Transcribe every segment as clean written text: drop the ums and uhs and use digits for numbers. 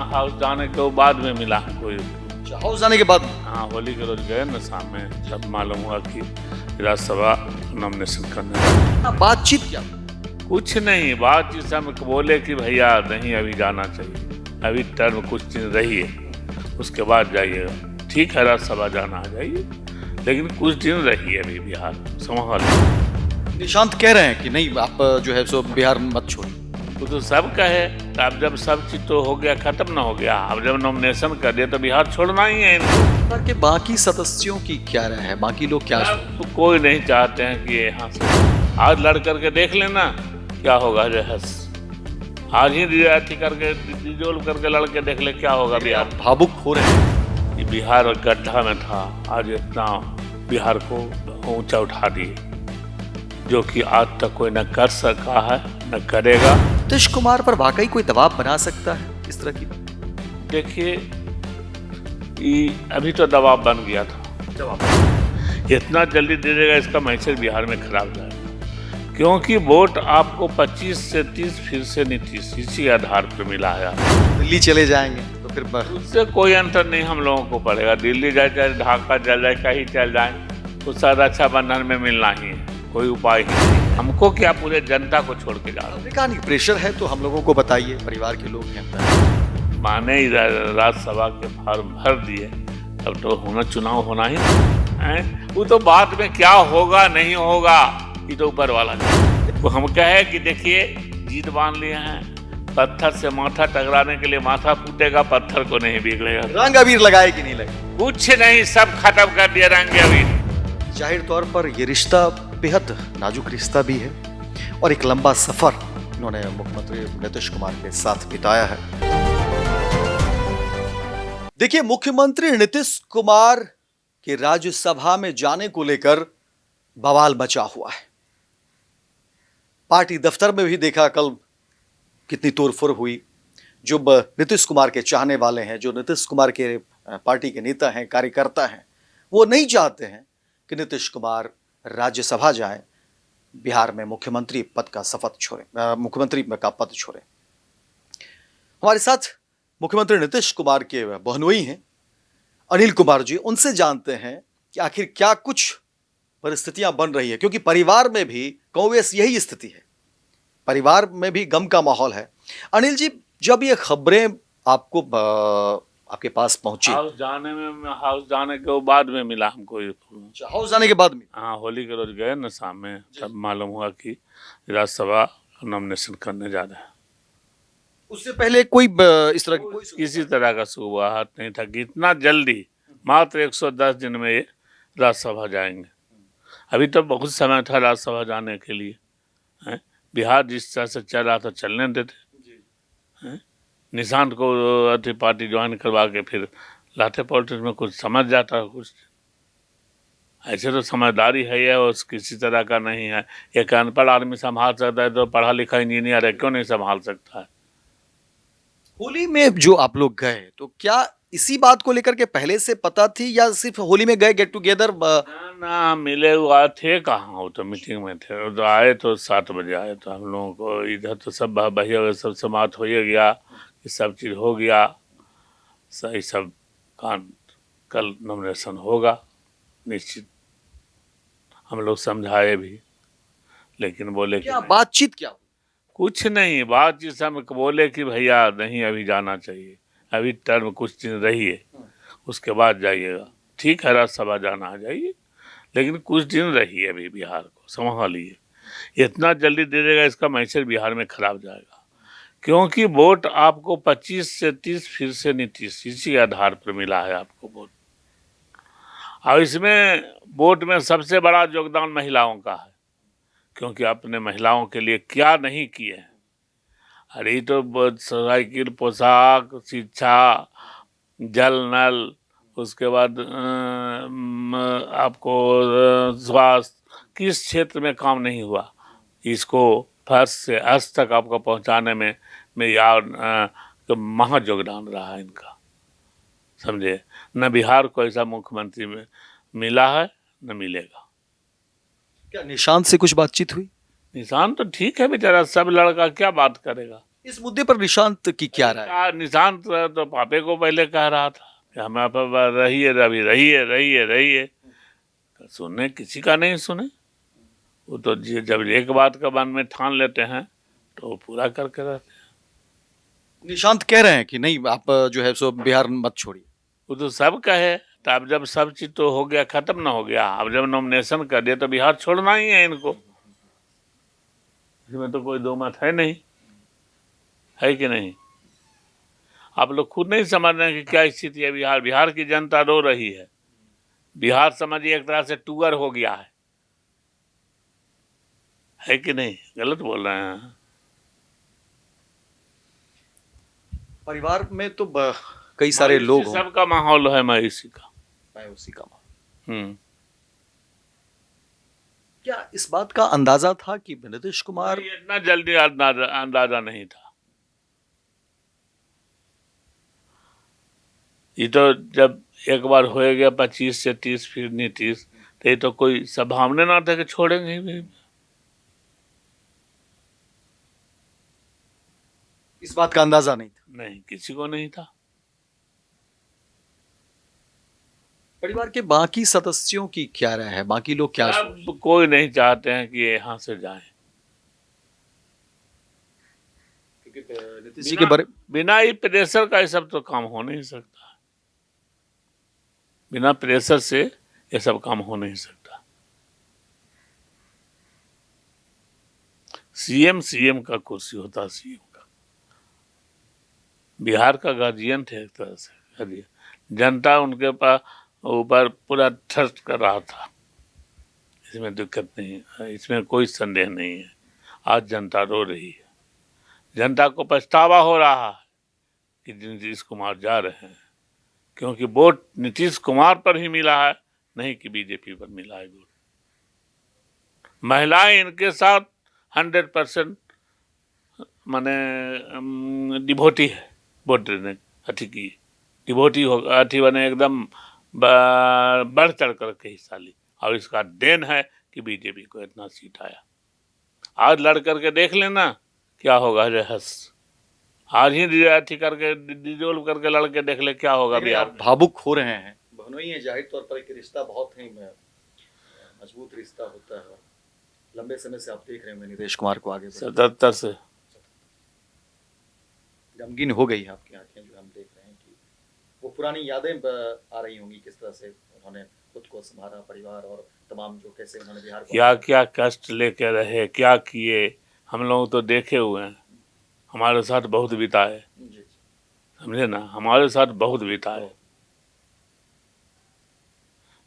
House जाने के बाद में मिला हमको। हाउस जाने के बाद हाँ, होली के रोज गए ना शाम में, तब मालूम हुआ कि राज्यसभा नॉमिनेशन करने। बातचीत क्या? कुछ नहीं, बातचीत हम बोले कि भैया नहीं अभी जाना चाहिए, अभी टर्म कुछ दिन रही है, उसके बाद जाइएगा। ठीक है, राज्यसभा जाना आ जाइए, लेकिन कुछ दिन रही है अभी बिहार संभाल। निशांत कह रहे हैं कि नहीं, आप जो है सो बिहार मत छोड़िए। वो तो सब कहे, अब जब सब चीज तो हो गया, खत्म ना हो गया, अब जब नॉमिनेशन कर दिया तो बिहार छोड़ना ही है इनको। के बाकी सदस्यों की क्या राय है? बाकी लोग क्या तो कोई नहीं चाहते हैं कि यहाँ से आज लड़ करके देख लेना क्या होगा। रहस आज ही रियायती करके डिजोल्व करके लड़के देख ले क्या होगा। बिहार भावुक हो रहे हैं। ये बिहार गड्ढा में था, आज इतना बिहार को ऊंचा उठा दिए, जो कि आज तक कोई न कर सका है न करेगा। नीतीश कुमार पर वाकई कोई दबाव बना सकता है इस तरह की? देखिए, अभी तो दबाव बन गया था, इतना जल्दी दे देगा इसका मैसेज बिहार में खराब जाएगा, क्योंकि वोट आपको 25 से 30 फिर से नीतीश इसी आधार पर मिला है। दिल्ली चले जाएंगे तो फिर उससे कोई अंतर नहीं हम लोगों को पड़ेगा। दिल्ली जाए चाहे ढाका चल जाए, कहीं चल जाए, तो शायद अच्छा बंधन में मिलना ही है, कोई उपाय ही नहीं। हमको क्या, पूरे जनता को छोड़ के जा रहा है। प्रेशर है तो हम लोगों को बताइए, परिवार के लोग हैं। माने राज्यसभा के फॉर्म भर दिए, तब तो होना, चुनाव होना ही है। वो तो बाद में क्या होगा नहीं होगा ये तो ऊपर वाला है। तो हम कहे कि देखिए, जीत बांध लिए हैं, पत्थर से माथा टकराने के लिए माथा फूटेगा, पत्थर को नहीं बिगड़ेगा। रंग अबीर लगाए कि नहीं लगे? कुछ नहीं, सब खत्म कर दिया रंग अबीर। जाहिर तौर पर ये रिश्ता बेहद नाजुक रिश्ता भी है और एक लंबा सफर इन्होंने मुख्यमंत्री नीतीश कुमार के साथ बिताया है। देखिए, मुख्यमंत्री नीतीश कुमार के राज्यसभा में जाने को लेकर बवाल मचा हुआ है। पार्टी दफ्तर में भी देखा कल कितनी तोड़फोड़ हुई। जो नीतीश कुमार के चाहने वाले हैं, जो नीतीश कुमार के पार्टी के नेता हैं, कार्यकर्ता हैं, वो नहीं चाहते हैं कि नीतीश कुमार राज्यसभा जाए, बिहार में मुख्यमंत्री पद का शपथ छोड़े, मुख्यमंत्री का पद छोड़े। हमारे साथ मुख्यमंत्री नीतीश कुमार के बहनोई हैं अनिल कुमार जी, उनसे जानते हैं कि आखिर क्या कुछ परिस्थितियां बन रही है, क्योंकि परिवार में भी कौवेस यही स्थिति है, परिवार में भी गम का माहौल है। अनिल जी, जब ये खबरें आपको आपके पास पहुंची, हाउस जाने के बाद में मिला हमको। हाउस जाने के बाद में? हाँ, होली के रोज गए ना शाम में, तब मालूम हुआ कि राज्यसभा नॉमिनेशन करने जा रहे हैं। उससे पहले कोई इस तरह की किसी तरह का शुरुआत नहीं था कि इतना जल्दी, मात्र 110 दिन में ये राज्यसभा जाएंगे। अभी तो बहुत समय था राज्यसभा जाने के लिए। बिहार जिस तरह से चल रहा था चलने देते। निशांत को अति पार्टी ज्वाइन करवा के फिर लाते पॉलिटिक्स में कुछ समझ जाता, कुछ ऐसे तो समझदारी है ये, और किसी तरह का नहीं है। एक अनपढ़ आदमी संभाल सकता है तो पढ़ा लिखा इंजीनियर है क्यों नहीं संभाल सकता है। होली में जो आप लोग गए, तो क्या इसी बात को लेकर के पहले से पता थी या सिर्फ होली में गए गेट टुगेदर? ना मिले हुआ थे कहाँ, वो तो मीटिंग में थे। तो आए तो 7 बजे आए, तो हम लोगों को इधर तो सब भैया सब समाप्त हो ही गया, कि सब चीज़ हो गया, सही सब कान, कल नॉमिनेशन होगा निश्चित। हम लोग समझाए भी, लेकिन बोले क्या बातचीत क्या? कुछ नहीं, बातचीत हम बोले कि भैया नहीं अभी जाना चाहिए, अभी टर्म कुछ दिन रही है, उसके बाद जाइएगा। ठीक है, राज्यसभा जाना आ जाइए, लेकिन कुछ दिन रही है अभी बिहार को संभालिए। इतना जल्दी दे देगा इसका मैसेज बिहार में खराब जाएगा, क्योंकि वोट आपको 25 से 30 फिर से नीतीश इसी आधार पर मिला है आपको वोट। और इसमें वोट में सबसे बड़ा योगदान महिलाओं का है, क्योंकि आपने महिलाओं के लिए क्या नहीं किए हैं। अरे तो साइकिल, पोशाक, शिक्षा, जल नल, उसके बाद आपको स्वास्थ्य, किस क्षेत्र में काम नहीं हुआ, इसको फर्स्ट से अर्श तक आपको पहुंचाने में यार तो महा योगदान रहा है इनका, समझे। न बिहार को ऐसा मुख्यमंत्री में मिला है न मिलेगा। क्या निशांत से कुछ बातचीत हुई? निशांत तो ठीक है बेचारा, सब लड़का क्या बात करेगा। इस मुद्दे पर निशांत की क्या राय है? निशांत तो पापे को पहले कह रहा था कि हम आप रहिए अभी रहिए रहिए रहिए, सुनने किसी का नहीं सुने। वो तो जब एक बात का मन में ठान लेते हैं तो वो पूरा करके रहते हैं। निशांत कह रहे हैं कि नहीं, आप जो है सो बिहार मत छोड़िए। वो तो सब कहे, तो अब जब सब चीज तो हो गया, खत्म ना हो गया, अब जब नॉमिनेशन कर दिया तो बिहार छोड़ना ही है इनको, इसमें तो कोई दो मत है नहीं, है कि नहीं? आप लोग खुद नहीं समझ रहे हैं कि क्या स्थिति है बिहार। बिहार की जनता रो रही है। बिहार समझिए एक तरह से टूअर हो गया है कि नहीं? गलत बोल रहे हैं? परिवार में तो कई सारे लोग हों। सबका माहौल है मायूसी का। मायूसी का माहौल। हम्म। क्या इस बात का अंदाजा था कि नीतीश कुमार नहीं, इतना जल्दी अंदाजा नहीं था। ये तो जब एक बार हो गया 25 से 30 फिर नीतीश, तो ये तो कोई संभावना ना था कि छोड़ेंगे ही भी। इस बात का अंदाजा नहीं था? नहीं, किसी को नहीं था। परिवार के बाकी सदस्यों की क्या राय है? बाकी लोग क्या अब कोई नहीं चाहते हैं कि ये यहाँ से जाएं। नीतीश जी के बारे बिना ही प्रेशर का ये सब तो काम हो नहीं सकता। बिना प्रेशर से ये सब काम हो नहीं सकता। सीएम का कुर्सी होता, सीएम का। बिहार का गार्जियन थे एक तरह से। जनता उनके पास ऊपर पूरा ट्रस्ट कर रहा था, इसमें दिक्कत नहीं है, इसमें कोई संदेह नहीं है। आज जनता रो रही है, जनता को पछतावा हो रहा है कि नीतीश कुमार जा रहे हैं, क्योंकि वोट नीतीश कुमार पर ही मिला है, नहीं कि बीजेपी पर मिला है वोट। महिलाएं इनके साथ 100% माने डिवोटी है, वोट देने अथी की डिवोटी हो अथी बने एकदम बढ़ चढ़ करके हिस्सा ली, और इसका देन है कि बीजेपी को इतना सीट आया। आज लड़ करके देख लेना क्या होगा रहस्य। आज ही अथी करके डिजोल्व करके लड़के देख ले क्या होगा बिहार। भावुक हो रहे हैं, बहनोई है, जाहिर तौर पर एक रिश्ता बहुत ही मजबूत रिश्ता होता है। लंबे समय से आप देख रहे हैं नीतीश कुमार को आगे 77 से गमगीन हो गई है आपकी आंखें, जो हम देख रहे हैं कि वो पुरानी यादें आ रही होंगी, किस तरह से उन्होंने खुद को संभाला, परिवार और तमाम जो कैसे उन्होंने बिहार को क्या क्या कष्ट लेके रहे, क्या किए, हम लोग तो देखे हुए हैं, हमारे साथ बहुत बिताए, समझे ना, हमारे साथ बहुत बिताए।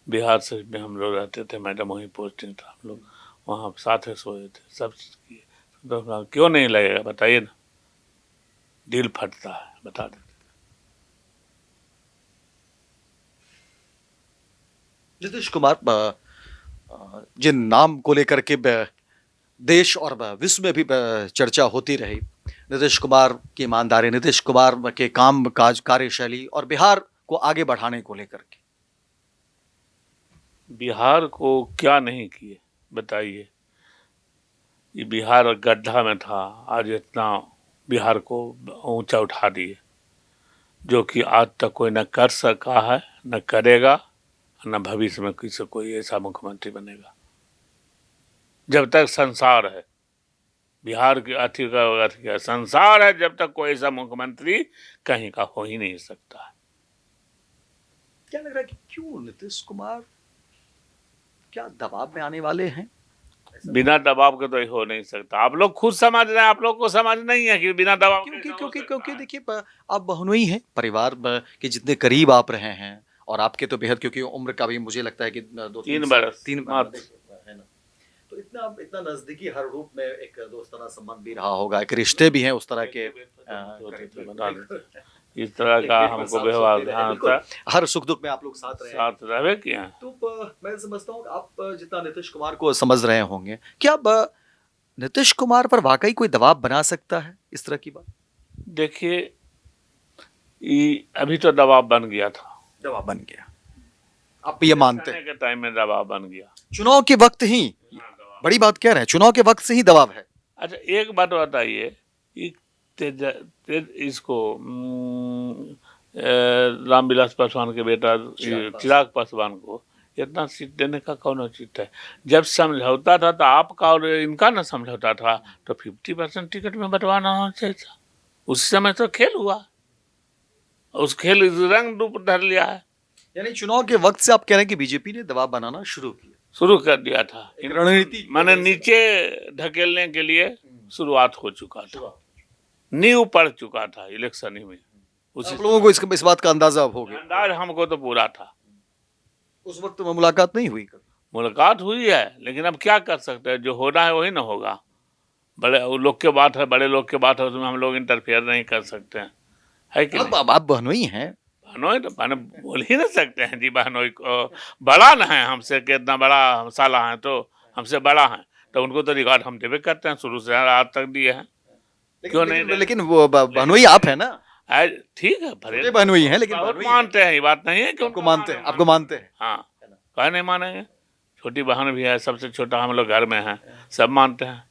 बिहार से में हम लोग रहते थे, मैडम वहीं पोस्टिंग था, हम लोग वहाँ साथ में सोए थे, सब चीज़ किए, तो क्यों नहीं लगेगा बताइए ना, दिल फटता है, बता देते। नीतीश कुमार जिन नाम को लेकर के देश और विश्व में भी चर्चा होती रही, नीतीश कुमार की ईमानदारी, नीतीश कुमार के काम काज, कार्यशैली और बिहार को आगे बढ़ाने को लेकर के, बिहार को क्या नहीं किए बताइए। ये बिहार गड्ढा में था, आज इतना बिहार को ऊंचा उठा दिए, जो कि आज तक कोई न कर सका है, न करेगा, न भविष्य में किसी कोई ऐसा मुख्यमंत्री बनेगा। जब तक संसार है, बिहार की अथी का संसार है, जब तक कोई ऐसा मुख्यमंत्री कहीं का हो ही नहीं सकता है। क्या लग रहा है कि क्यों नीतीश कुमार क्या दबाव में आने वाले हैं? बिना दबाव के तो ये हो नहीं सकता। आप लोग खुद समझ रहे हैं, आप लोग को समझ नहीं है कि बिना दबाव क्योंकि देखिए, आप बहनोई हैं, परिवार के जितने करीब आप रहे हैं, और आपके तो बेहद, क्योंकि उम्र का भी मुझे लगता है कि 3 बरस है ना, तो इतना नजदीकी हर रूप में एक दोस्ताना संबंध भी रहा होगा, एक रिश्ते भी हैं उस तरह के, इस तरह का हमको व्यवहार था, हर सुख दुख में आप लोग साथ रहे किया। तो मैं समझता हूँ आप जितना नीतीश कुमार को समझ रहे होंगे, क्या नीतीश कुमार पर वाकई कोई दबाव बना सकता है इस तरह की बात? देखिए, अभी तो दबाव बन गया था, दबाव बन गया, आप ये मानते हैं? के टाइम में दबाव बन गया, चुनाव के वक्त ही, बड़ी बात कह रहे हैं, चुनाव के वक्त से ही दबाव है। अच्छा एक बात बताइए, इसको रामविलास पासवान के बेटा चिराग पासवान को इतना सीट देने का कौन औचित्य है। जब समझौता था तो आपका और इनका ना समझौता था तो 50% टिकट में बंटवाना होना चाहिए था। उस समय तो खेल हुआ, उस खेल रंग रूप धर लिया है। यानी चुनाव के वक्त से आप कह रहे हैं कि बीजेपी ने दबाव बनाना शुरू कर दिया था। रणनीति मैंने नीचे ढकेलने के लिए शुरुआत हो चुका था, नींव पड़ चुका था इलेक्शन ही में। आप लोगों को इस बात का अंदाजा हो गया? अंदाज हमको तो पूरा था। उस वक्त तो मुलाकात नहीं हुई? मुलाकात हुई है, लेकिन अब क्या कर सकते हैं, जो होना है वही ना होगा। बड़े लोग के बात है, बड़े लोग के बात है, उसमें हम लोग इंटरफेयर नहीं कर सकते हैं, है कि नहीं? आप बहनोई हैं। बहनोई तो बहन बोल ही नहीं सकते हैं जी। बहनोई को बड़ा ना है हमसे, कितना बड़ा हम साला है तो हमसे बड़ा है, तो उनको तो रिकॉर्ड हम देवे करते हैं, शुरू से आज तक दिए हैं। क्यों नहीं? लेकिन वो बहनोई आप है ना? ठीक है, भले बहनोई है, लेकिन बहुत मानते हैं, ये बात नहीं है कि आपको मानते हैं, आपको मानते हैं। हाँ, कह नहीं मानेंगे। छोटी बहन भी है, सबसे छोटा हम लोग घर में है, सब मानते हैं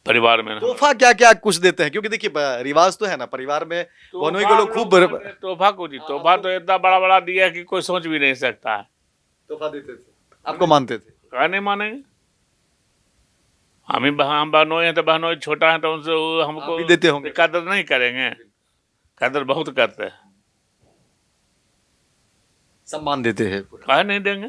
परिवार में। तोहफा क्या क्या कुछ देते हैं? क्योंकि देखिए रिवाज तो है ना परिवार में, बहनोई को लोग खूब तोहफा को जी, तोहफा तो इतना बड़ा बड़ा दिया कि कोई सोच भी नहीं सकता है। तोहफा देते थे, आपको मानते थे? कह नहीं मानेंगे। हम बहनोई हैं तो बहनोई छोटा है तो उनसे हमको भी देते होंगे। कदर नहीं करेंगे? कदर बहुत करते हैं, सम्मान देते हैं। कह नहीं देंगे।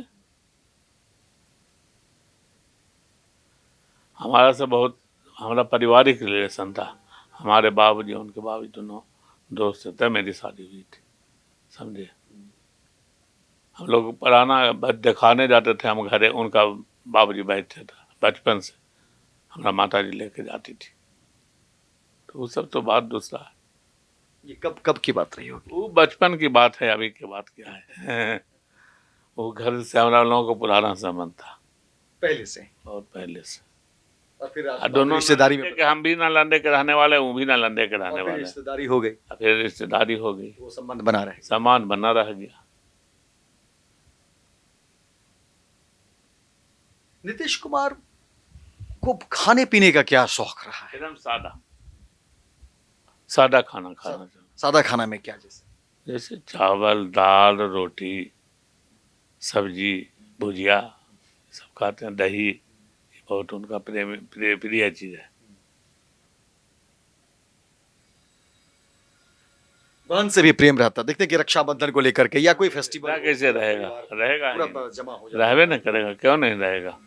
हमारा से बहुत हमारा पारिवारिक रिलेशन था। हमारे बाबूजी उनके बाबूजी दोनों दोस्त थे, मेरी शादी हुई थी, समझे। हम लोग पुराना दिखाने जाते थे, हम घरे उनका बाबूजी बैठते थे बचपन से, हमारा माता जी लेके जाती थी। तो वो सब तो बात दूसरा है। ये कब की बात रही होगी? वो बचपन की बात है, अभी की बात क्या है। वो घर से हमारा लोगों को पुराना संबंध था, पहले से, बहुत पहले से। और फिर दोनों रिश्तेदारी में हम भी नालंदे के रहने वाले, वो भी नालंदे के रहने वाले, रिश्तेदारी हो गई, फिर रिश्तेदारी हो गई, वो संबंध बना रहे, सामान बना रह गया। नीतीश कुमार को खाने पीने का क्या शौक रहा है? एकदम सादा सादा खाना खाना। सादा खाना में क्या? जैसे चावल, दाल, रोटी, सब्जी, भुजिया सब खाते हैं। दही बहुत उनका प्रिय चीज है। बहन से भी प्रेम रहता, देखते कि रक्षाबंधन को लेकर के या कोई फेस्टिवल कैसे रहेगा, रहेगा जमा हो रहवे न करेगा, क्यों नहीं रहेगा।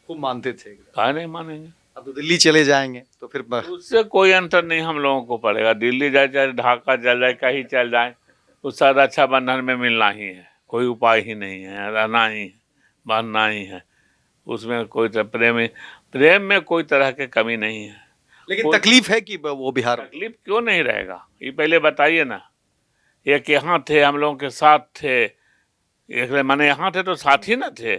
खूब मानते थे, कहा नहीं मानेंगे। अब तो दिल्ली चले जाएंगे तो फिर उससे कोई अंतर नहीं हम लोगों को पड़ेगा। दिल्ली जाए चाहे ढाका चल जाए, कहीं चल जाए, उसका रक्षाबंधन में मिलना ही है, कोई उपाय ही नहीं है, रहना ही है, बांधना ही है। उसमें कोई प्रेम में कोई तरह की कमी नहीं है। लेकिन तकलीफ है कि वो बिहार, तकलीफ क्यों नहीं रहेगा, ये पहले बताइए ना। एक यहाँ थे, हम लोगों के साथ थे, एक माने यहाँ थे तो साथ ही ना थे।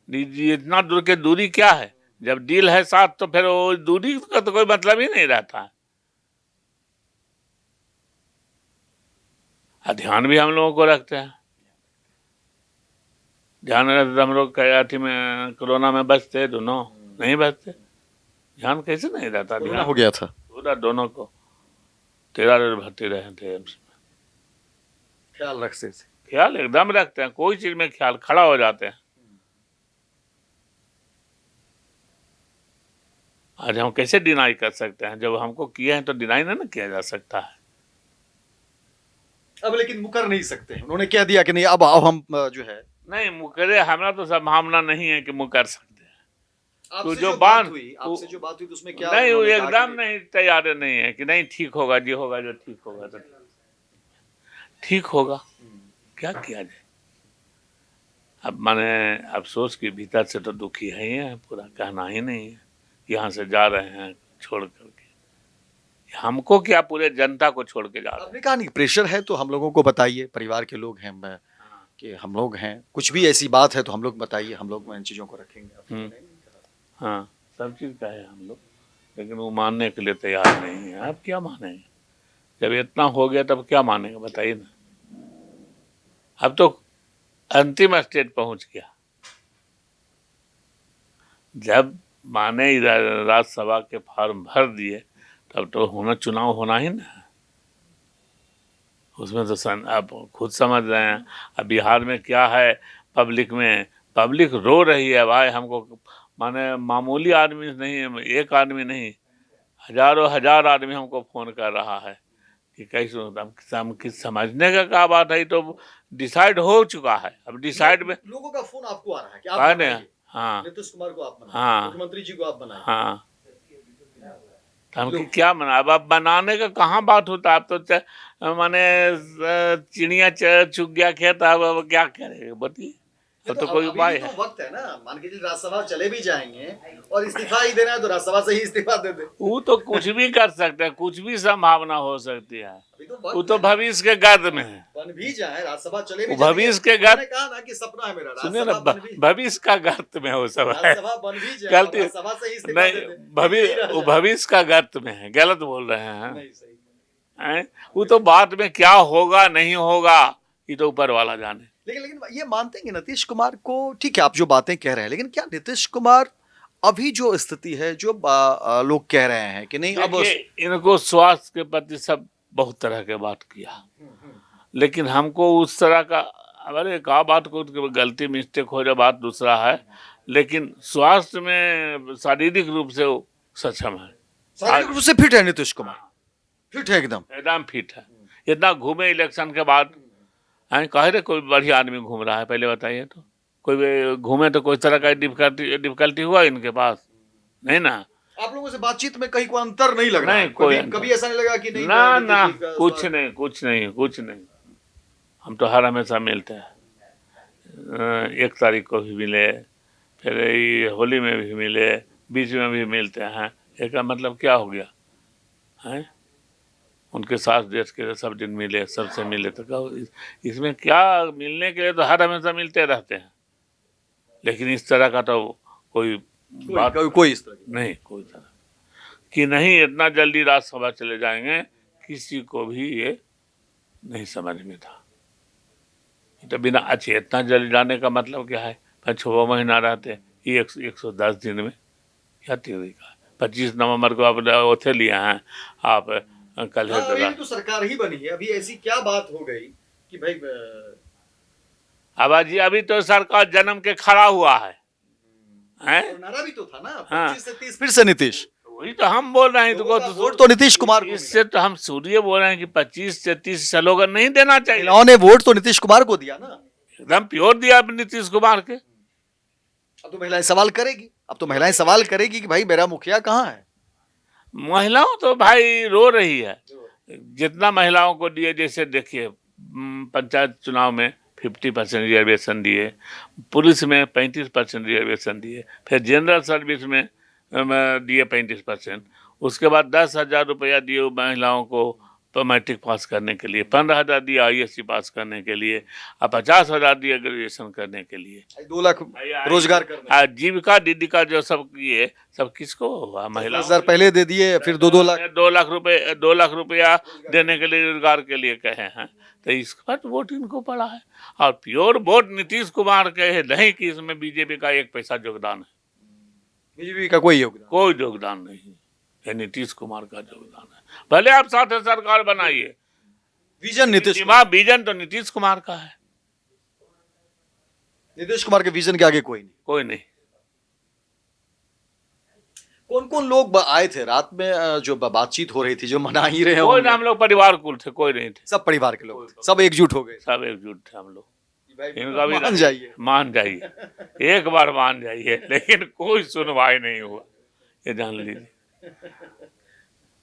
इतना दूर के दूरी क्या है, जब दिल है साथ तो फिर वो दूरी का तो कोई मतलब ही नहीं रहता है। ध्यान भी हम लोगों को रखते हैं, ध्यान रहते हम लोग अथी में कोरोना में बचते, दोनों नहीं बचते। ध्यान कैसे नहीं रहता? ध्यान हो गया था पूरा, दोनों को 13 दिन भर्ती रहे थे एम्स में। ख्याल रखते थे, ख्याल एकदम रखते हैं, कोई चीज में ख्याल, खड़ा हो जाते हैं। आज हम कैसे डिनाई कर सकते हैं? जब हमको किए हैं तो डिनाई ना किया जा सकता है। अब लेकिन मुकर नहीं सकते, उन्होंने कह दिया कि नहीं अब हम जो है नहीं मुकरे, हमारा तो संभावना नहीं है कि मुकर सकते हैं। तो जो बात हुई आपसे, जो बात हुई तो उसमें क्या नहीं, वो एकदम नहीं, तैयार नहीं है कि नहीं ठीक होगा, जी होगा, जो ठीक होगा तो ठीक होगा। क्या किया जाए? अब माने अफसोस के भीतर से तो दुखी है ही है, पूरा कहना ही नहीं है। यहाँ से जा रहे हैं छोड़ करके, हमको क्या, पूरे जनता को छोड़ के जा रहे हैं। आपने कहा नहीं प्रेशर है तो हम लोगों को बताइए, परिवार के लोग हैं कि हम लोग हैं, कुछ भी ऐसी बात है तो हम लोग बताइए, हम लोग इन चीजों को रखेंगे। हाँ, सब चीज का है हम लोग, लेकिन वो मानने के लिए तैयार नहीं है। आप क्या मानेंगे? जब इतना हो गया तब क्या मानेंगे, बताइए ना। अब तो अंतिम स्टेज पहुंच गया। जब माने राज्यसभा के फॉर्म भर दिए तब तो चुनाव होना ही ना। उसमें तो आप खुद समझ रहे हैं। अब बिहार में क्या है, पब्लिक रो रही है भाई। हमको माने मामूली आदमी नहीं, एक आदमी नहीं, हजारों हजार आदमी हमको फोन कर रहा है कि कैसे हम किस समझने का क्या बात है। तो डिसाइड हो चुका है। अब डिसाइड में लोगों का फोन आपको आ रहा है कि आप कहा बनाइए, हाँ नीतीश कुमार को आप बनाइए, हाँ मुख्यमंत्री जी को आप बनाइए। हाँ, तो हम कि क्या बना। अब बनाने का कहाँ बात होता है। अब तो माने चिड़िया चुग गया खेत। अब क्या करेगा बताइए। ये तो कोई अभी उपाय भी है। तो वक्त है ना, मान के चलिए राज्यसभा चले भी जाएंगे और इस्तीफा ही देना है तो राज्यसभा से ही इस्तीफा दे दे। वो तो कुछ भी कर सकते हैं, कुछ भी संभावना हो सकती है। अभी तो वो वक्त तो है ना, भविष्य के गर्द में है। बन भी जाए, राज्यसभा चले भी वो जाए। भविष्य के उन्होंने गर्द, कहा ना कि सपना है मेरा सुनिए ना, राज्यसभा बन भी, भविष्य का गर्त में हो सब है। राज्यसभा बन भी जाए और गलती राज्यसभा से ही इस्तीफा दे नहीं, दे, यही रह वो जाए। भविष्य का गर्त में है। गलत बोल रहे हैं। नहीं सही। हैं? वो तो बाद में क्या होगा नहीं होगा ये तो ऊपर वाला जाने। लेकिन ये मानते हैं कि नीतीश कुमार को, ठीक है आप जो बातें कह रहे हैं, लेकिन क्या नीतीश कुमार अभी जो स्थिति है, जो लोग कह रहे हैं कि नहीं अब देखिए, इनको स्वास्थ्य के प्रति सब बहुत तरह के बात किया, लेकिन हमको उस तरह का, अरे कहा बात को गलती मिस्टेक हो जाए बात दूसरा है, लेकिन स्वास्थ्य में शारीरिक रूप से वो सक्षम है। शारीरिक रूप से फिट है नीतीश कुमार, फिट है एकदम। एकदम फिट है। इतना घूमे इलेक्शन के बाद, हैं कह रहे कोई बढ़िया आदमी घूम रहा है, पहले बताइए तो। कोई घूमे तो कोई तरह का डिफिकल्टी हुआ इनके पास? नहीं ना। आप लोगों से बातचीत में कहीं कोई अंतर नहीं लग रहा है? नहीं, कोई कभी ऐसा नहीं लगा कि नहीं ना नीतीश ना, जी का कुछ स्वास्थ्य- नहीं, कुछ नहीं, कुछ नहीं। हम तो हर हमेशा मिलते हैं। 1 तारीख को भी मिले, फिर ये होली में भी मिले, बीच में भी मिलते हैं। एक मतलब क्या हो गया है, उनके साथ देश के सब दिन मिले, सबसे मिले। तो कहो इसमें क्या, मिलने के लिए तो हर हमेशा मिलते रहते हैं, लेकिन इस तरह का तो कोई बात कोई इस तरह की नहीं, कोई तरह कि नहीं इतना जल्दी राज्यसभा चले जाएंगे, किसी को भी ये नहीं समझ में था। तो बिना अच्छे इतना जल्दी जाने का मतलब क्या है? 5-6 महीना रहते, ये 110 दिन में क्या तरीका है? 25 नवंबर को आप उथे लिए हैं आप कल है हाँ, अभी तो सरकार ही बनी है, अभी ऐसी क्या बात हो गई कि भाई आबाजी अभी तो सरकार जन्म के खड़ा हुआ है, हैं? नारा भी तो था ना, हाँ। 25 से 30 फिर से नीतीश। वही तो हम बोल रहे हैं। लोगों का वोट तो नीतीश कुमार को इससे तो हम सूर्य बोल रहे हैं कि 25 से 30 स्लोगन नहीं देना चाहिए। महिलाओं ने वोट तो नीतीश कुमार को दिया ना, एकदम प्योर दिया नीतीश कुमार के। अब तो महिलाएं सवाल करेगी, अब तो महिलाएं सवाल करेगी कि भाई मेरा मुखिया कहाँ है। महिलाओं तो भाई रो रही है। जितना महिलाओं को दिए, जैसे देखिए पंचायत चुनाव में 50% रिजर्वेशन दिए, पुलिस में 35% रिजर्वेशन दिए, फिर जनरल सर्विस में दिए 35%। उसके बाद 10,000 रुपया दिए महिलाओं को मैट्रिक पास करने के लिए, 15,000 दिए ISC पास करने के लिए, और 50,000 दिए ग्रेजुएशन करने के लिए। 2 लाख रोजगार करने, आजीविका दीदी का जो सब किए, सब किसको हुआ? महिला। 10,000 पहले दे दिए, फिर 2 लाख 2 लाख रुपया देने के लिए, रोजगार के लिए कहे हैं। तो इसके बाद वोट इनको पड़ा है, और प्योर वोट नीतीश कुमार के है, नहीं कि इसमें बीजेपी का 1 पैसा योगदान है। बीजेपी का कोई योगदान, कोई योगदान नहीं है, नीतीश कुमार का योगदान है। भले आप साथ सरकार बनाइए, विजन नीतीश विजन तो नीतीश कुमार का है, नीतीश कुमार के विजन के आगे कोई नहीं। कोई नहीं। कौन कौन लोग आए थे रात में, जो बातचीत हो रही थी, जो मना ही रहे कोई होंगे? ना, हम लोग परिवार कुल थे, कोई नहीं थे। सब परिवार के लोग थे, सब एकजुट हो गए, सब एकजुट थे हम लोग। भाई इनका भी मान जाइए, मान जाइए, एक बार मान जाइए, लेकिन कोई सुनवाई नहीं हुआ, ये जान लीजिए।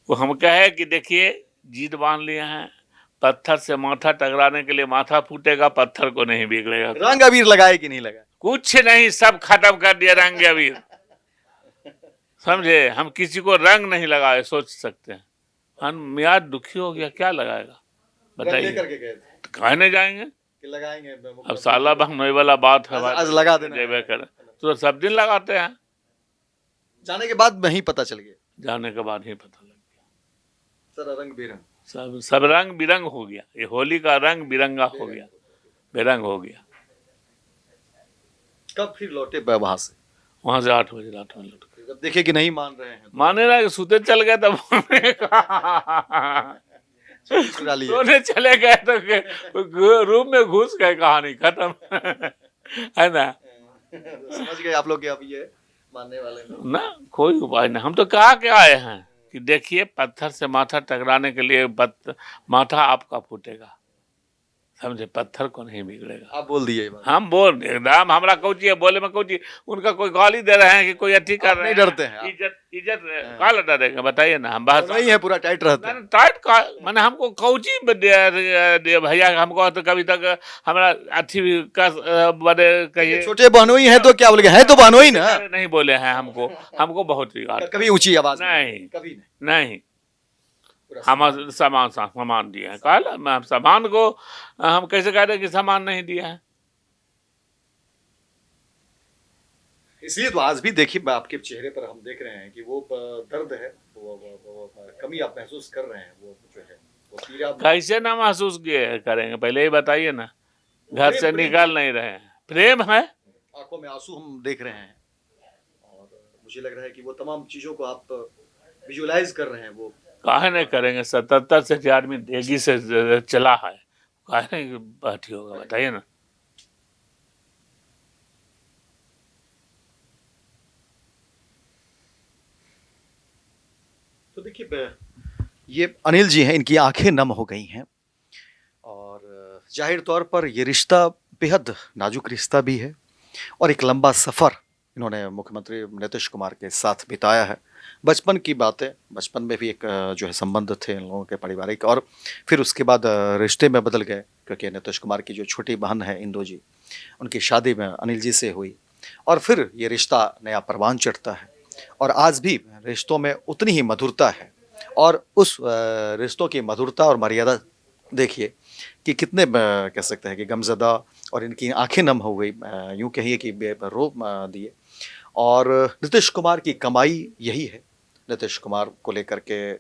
वो हम कहे कि देखिए जीत बांध लिए हैं, पत्थर से माथा टकराने के लिए माथा फूटेगा, पत्थर को नहीं बिगड़ेगा। रंग अबीर लगाए कि नहीं लगाए? कुछ नहीं, सब खत्म कर दिया रंग अबीर, समझे? हम किसी को रंग नहीं लगाए, सोच सकते हैं। हम मियाद दुखी हो गया, क्या लगाएगा बताइए? लेकर के गए थे तो कहने जाएंगे कि लगाएंगे, अब साला बहनोई वाला बात है, आज लगा देना है। जेबे कर तो सब दिन लगाते हैं, जाने के बाद नहीं पता चल गया, जाने के बाद ही पता लग गया। सारा रंग बेरंग, सब रंग बिरंग हो गया। ये होली का रंग बिरंगा हो गया, बेरंग हो गया। कब फिर लौटे वहां से? वहां से 8 बजे रात में लौट गए। जब देखे कि नहीं मान रहे हैं माने ना कि सूते चल गए तब चुरा लिए। सोने चले गए तो रूम में घुस गए, कहानी खत्म है ना। समझ गए आप लोग कि अब ये मानने वाले नहीं। ना कोई उपाय नहीं, हम तो कहा के आए हैं कि देखिए पत्थर से माथा टकराने के लिए माथा आपका फूटेगा, समझे, पत्थर को नहीं बिगड़ेगा। आप बोल दिए ये बात। हम बोल एकदम हमरा कौची है बोले में कौची, उनका कोई गाली दे रहे हैं कि कोई अथी कर रहे हैं, नहीं डरते हैं आप। इज्जत काल डरेंगे बताइए ना। हम बात नहीं है, पूरा टाइट रहता है। टाइट का माने हमको कौची भैया, हमको तो कभी तक हमारा अथी का बड़े कहिए छोटे बहनोई हैं तो क्या बोलेंगे, है तो बहनोई ना। नहीं बोले हैं हमको बहुत बिगाड़, कभी ऊंची आवाज नहीं कभी नहीं, हम सामान दिए हैं। कहा सामान को हम कैसे कह रहे कि सामान नहीं दिया है। इसलिए तो आज भी देखिए आपके चेहरे पर हम देख रहे हैं कि वो दर्द है, वो कमी आप महसूस कर रहे हैं, वो जो है वो पीड़ा कैसे ना महसूस करेंगे, पहले ही बताइए ना। घर से प्रेम- निकाल नहीं रहे हैं, प्रेम है। आंखों में आंसू हम देख रहे हैं और मुझे लग रहा है कि वो तमाम चीजों को आप विजुअलाइज कर रहे हैं। वो काहे नहीं करेंगे, 77 से आदमी देगी से चला है, काहे नहीं बैठी होगा बताइए ना। तो देखिए ये अनिल जी हैं, इनकी आंखें नम हो गई हैं और जाहिर तौर पर ये रिश्ता बेहद नाजुक रिश्ता भी है और एक लंबा सफ़र इन्होंने मुख्यमंत्री नीतीश कुमार के साथ बिताया है। बचपन की बातें, बचपन में भी एक जो है संबंध थे इन लोगों के पारिवारिक, और फिर उसके बाद रिश्ते में बदल गए क्योंकि नीतीश कुमार की जो छोटी बहन है इंदू जी, उनकी शादी में अनिल जी से हुई और फिर ये रिश्ता नया परवान चढ़ता है और आज भी रिश्तों में उतनी ही मधुरता है। और उस रिश्तों की मधुरता और मर्यादा देखिए कि कितने कह सकते हैं कि गमज़दा, और इनकी आंखें नम हो गई, यूँ कहिए कि रो दिए। और नीतीश कुमार की कमाई यही है। नीतीश कुमार को लेकर के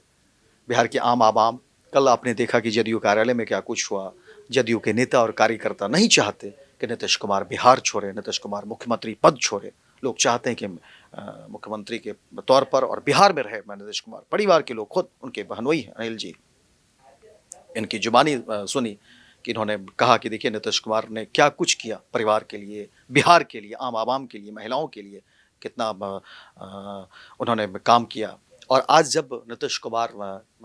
बिहार के आम आवाम, कल आपने देखा कि जदयू कार्यालय में क्या कुछ हुआ। जदयू के नेता और कार्यकर्ता नहीं चाहते कि नीतीश कुमार बिहार छोड़े, नीतीश कुमार मुख्यमंत्री पद छोड़े। लोग चाहते हैं कि मुख्यमंत्री के तौर पर और बिहार में रहे नीतीश कुमार। परिवार के लोग, खुद उनके बहनोई हैं अनिल जी, इनकी जुबानी सुनी कि इन्होंने कहा कि देखिए नीतीश कुमार ने क्या कुछ किया परिवार के लिए, बिहार के लिए, आम आवाम के लिए, महिलाओं के लिए, कितना उन्होंने काम किया। और आज जब नीतीश कुमार,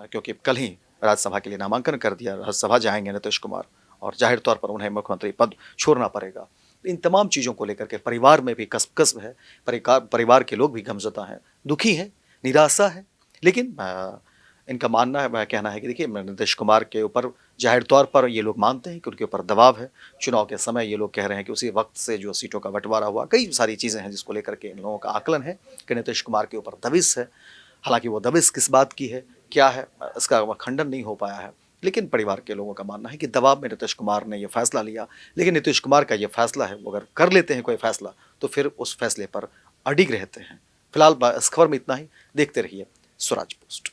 क्योंकि कल ही राज्यसभा के लिए नामांकन कर दिया, राज्यसभा जाएंगे नीतीश कुमार और जाहिर तौर पर उन्हें मुख्यमंत्री पद छोड़ना पड़ेगा। इन तमाम चीज़ों को लेकर के परिवार में भी कसब है, परिवार के लोग भी गमज़दा हैं, दुखी हैं, निराशा है। लेकिन इनका मानना है, कहना है कि देखिए नीतीश कुमार के ऊपर जाहिर तौर पर ये लोग मानते हैं कि उनके ऊपर दबाव है। चुनाव के समय ये लोग कह रहे हैं कि उसी वक्त से जो सीटों का बंटवारा हुआ, कई सारी चीज़ें हैं जिसको लेकर के इन लोगों का आकलन है कि नीतीश कुमार के ऊपर दबिश है। हालांकि वो दबिश किस बात की है, क्या है, इसका खंडन नहीं हो पाया है। लेकिन परिवार के लोगों का मानना है कि दबाव में नीतीश कुमार ने यह फैसला लिया। लेकिन नीतीश कुमार का यह फैसला है, वो अगर कर लेते हैं कोई फैसला तो फिर उस फैसले पर अडिग रहते हैं। फिलहाल इस खबर में इतना ही। देखते रहिए स्वराज पोस्ट।